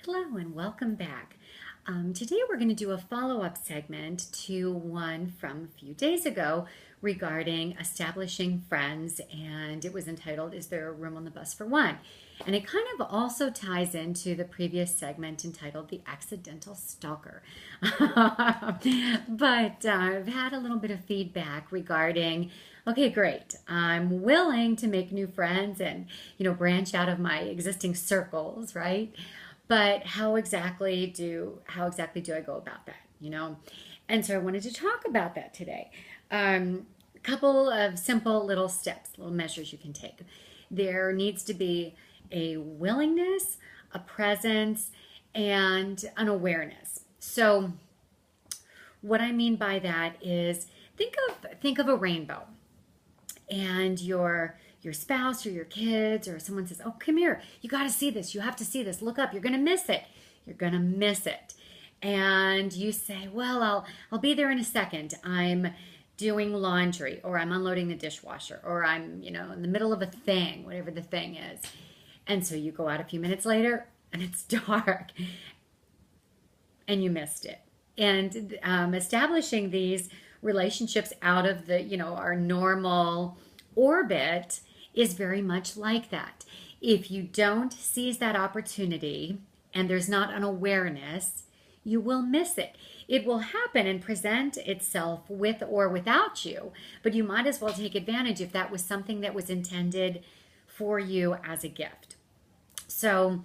Hello and welcome back. Today we're going to do a follow-up segment to one from a few days ago regarding establishing friends, and it was entitled, Is There Room on the Bus for One? And it kind of also ties into the previous segment entitled The Accidental Stalker. But I've had a little bit of feedback regarding, okay, great. I'm willing to make new friends and, branch out of my existing circles, right? But how exactly do I go about that? And so I wanted to talk about that today. A couple of simple little steps, little measures you can take. There needs to be a willingness, a presence, and an awareness. So what I mean by that is think of a rainbow, and your spouse or your kids or someone says, "Oh, come here. You got to see this. You have to see this. Look up. You're going to miss it. You're going to miss it." And you say, "Well, I'll be there in a second. I'm doing laundry, or I'm unloading the dishwasher, or I'm, in the middle of a thing, whatever the thing is." And so you go out a few minutes later and it's dark and you missed it. And establishing these relationships out of our normal orbit is very much like that. If you don't seize that opportunity and there's not an awareness, you will miss it. It will happen and present itself with or without you, but you might as well take advantage if that was something that was intended for you as a gift. So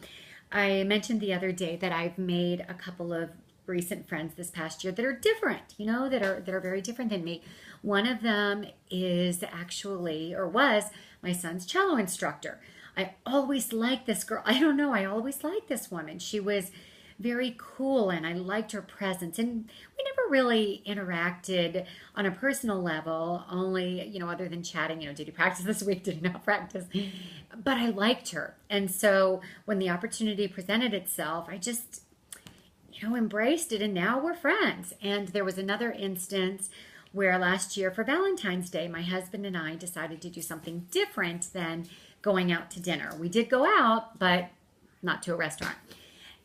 I mentioned the other day that I've made a couple of recent friends this past year that are different, that are very different than me. One of them is actually, or was, my son's cello instructor. I always liked this girl. I don't know, I always liked this woman. She was very cool and I liked her presence. And we never really interacted on a personal level, only, other than chatting, did you practice this week? Did you not practice? But I liked her. And so when the opportunity presented itself, I just, embraced it, and now we're friends. And there was another instance where last year for Valentine's Day, my husband and I decided to do something different than going out to dinner. We did go out, but not to a restaurant.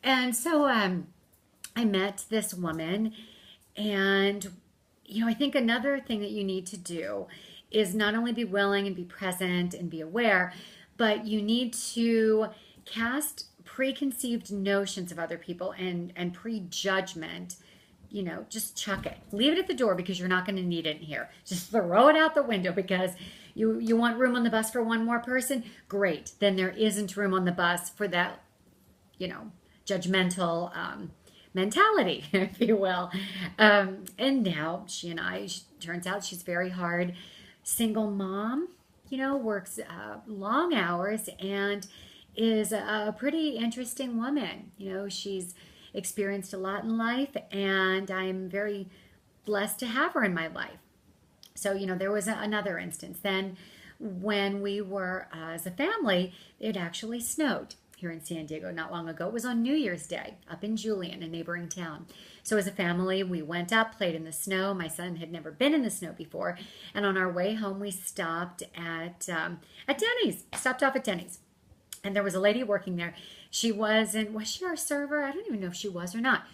And so I met this woman, and I think another thing that you need to do is not only be willing and be present and be aware, but you need to cast preconceived notions of other people and prejudgment. Just chuck it. Leave it at the door because you're not going to need it in here. Just throw it out the window because you want room on the bus for one more person. Great. Then there isn't room on the bus for that, judgmental mentality, if you will. And now she turns out she's very hard single mom, works long hours and is a pretty interesting woman. She's experienced a lot in life, and I'm very blessed to have her in my life. So, there was another instance. Then when we were as a family, it actually snowed here in San Diego not long ago. It was on New Year's Day up in Julian, a neighboring town. So as a family, we went up, played in the snow. My son had never been in the snow before. And on our way home, we stopped at Denny's, stopped off at Denny's. And there was a lady working there. Was she our server? I don't even know if she was or not.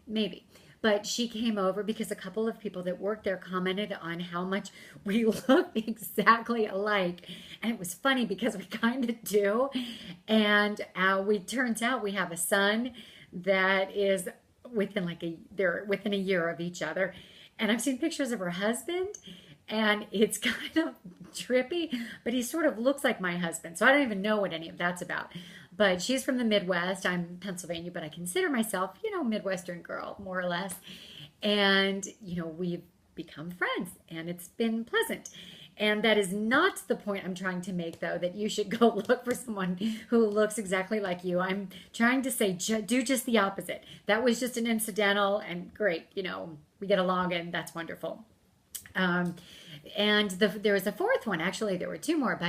Maybe. But she came over because a couple of people that worked there commented on how much we look exactly alike. And it was funny because we kind of do. And turns out we have a son that is they're within a year of each other. And I've seen pictures of her husband, and it's kind of trippy, but he sort of looks like my husband. So I don't even know what any of that's about. But she's from the Midwest. I'm Pennsylvania, but I consider myself, Midwestern girl, more or less. And, we've become friends, and it's been pleasant. And that is not the point I'm trying to make, though, that you should go look for someone who looks exactly like you. I'm trying to say, do just the opposite. That was just an incidental, and great, we get along, and that's wonderful. And there was a fourth one. Actually, there were two more,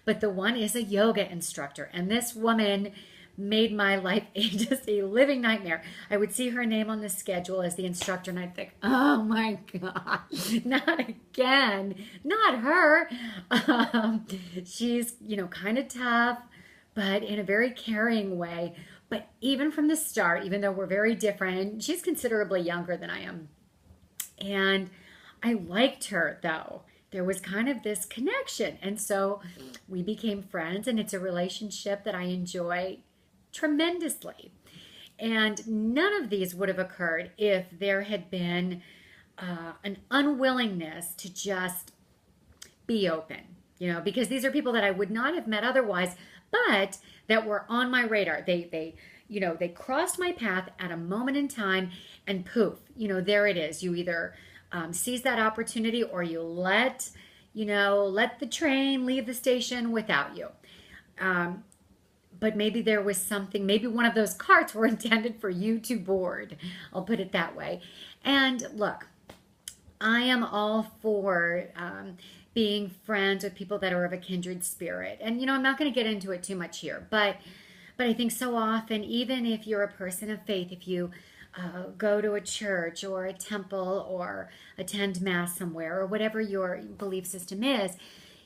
but the one is a yoga instructor. And this woman made my life just a living nightmare. I would see her name on the schedule as the instructor, and I'd think, oh my God, not again, not her. She's, kind of tough, but in a very caring way. But even from the start, even though we're very different, she's considerably younger than I am. And I liked her though. There was kind of this connection. And so we became friends, and it's a relationship that I enjoy tremendously. And none of these would have occurred if there had been an unwillingness to just be open, because these are people that I would not have met otherwise, but that were on my radar. They crossed my path at a moment in time, and poof, there it is. You either seize that opportunity, or you let the train leave the station without you. But maybe there was something, maybe one of those carts were intended for you to board. I'll put it that way. And look, I am all for being friends with people that are of a kindred spirit. And, I'm not going to get into it too much here, but I think so often, even if you're a person of faith, if you go to a church or a temple or attend mass somewhere or whatever your belief system is,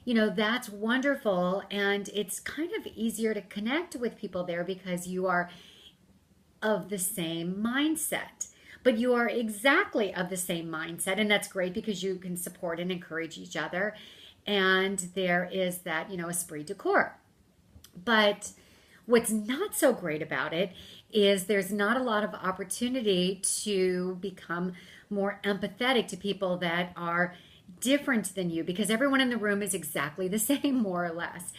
that's wonderful. And it's kind of easier to connect with people there because you are of the same mindset. But you are exactly of the same mindset. And that's great because you can support and encourage each other. And there is that, esprit de corps. But what's not so great about it is there's not a lot of opportunity to become more empathetic to people that are different than you, because everyone in the room is exactly the same, more or less.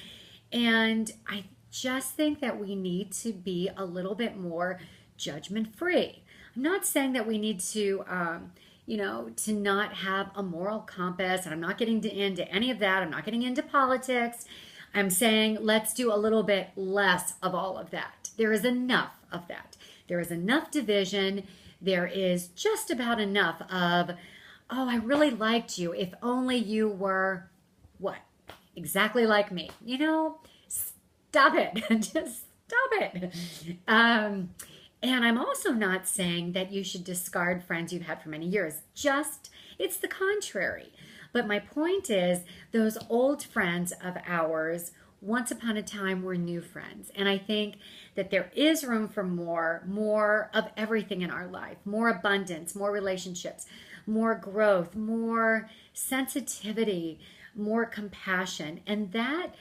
And I just think that we need to be a little bit more judgment free. I'm not saying that we need to, to not have a moral compass, and I'm not getting into any of that. I'm not getting into politics. I'm saying let's do a little bit less of all of that. There is enough of that. There is enough division. There is just about enough of, oh, I really liked you. If only you were what? Exactly like me. Stop it. Just stop it. And I'm also not saying that you should discard friends you've had for many years. It's the contrary. But my point is, those old friends of ours, once upon a time, were new friends. And I think that there is room for more of everything in our life, more abundance, more relationships, more growth, more sensitivity, more compassion. And that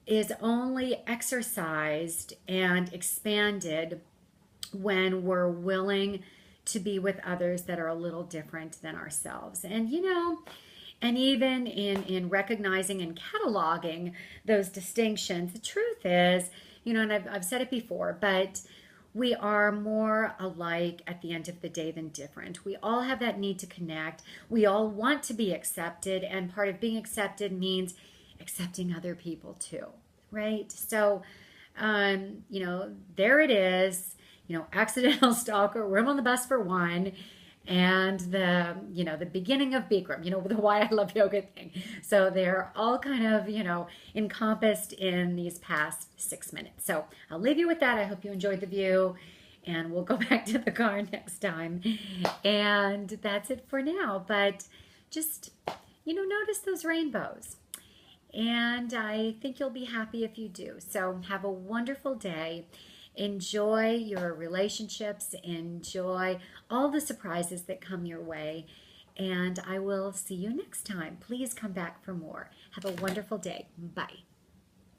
is only exercised and expanded when we're willing to be with others that are a little different than ourselves. And, and even in recognizing and cataloging those distinctions, the truth is, and I've said it before, but we are more alike at the end of the day than different. We all have that need to connect. We all want to be accepted, and part of being accepted means accepting other people too, right? So, there it is. Accidental stalker, room on the bus for one, and the beginning of Bikram, the why I love yoga thing. So they're all kind of, encompassed in these past 6 minutes. So I'll leave you with that. I hope you enjoyed the view, and we'll go back to the car next time. And that's it for now. But just, notice those rainbows. And I think you'll be happy if you do. So have a wonderful day. Enjoy your relationships. Enjoy all the surprises that come your way. And I will see you next time. Please come back for more. Have a wonderful day. Bye.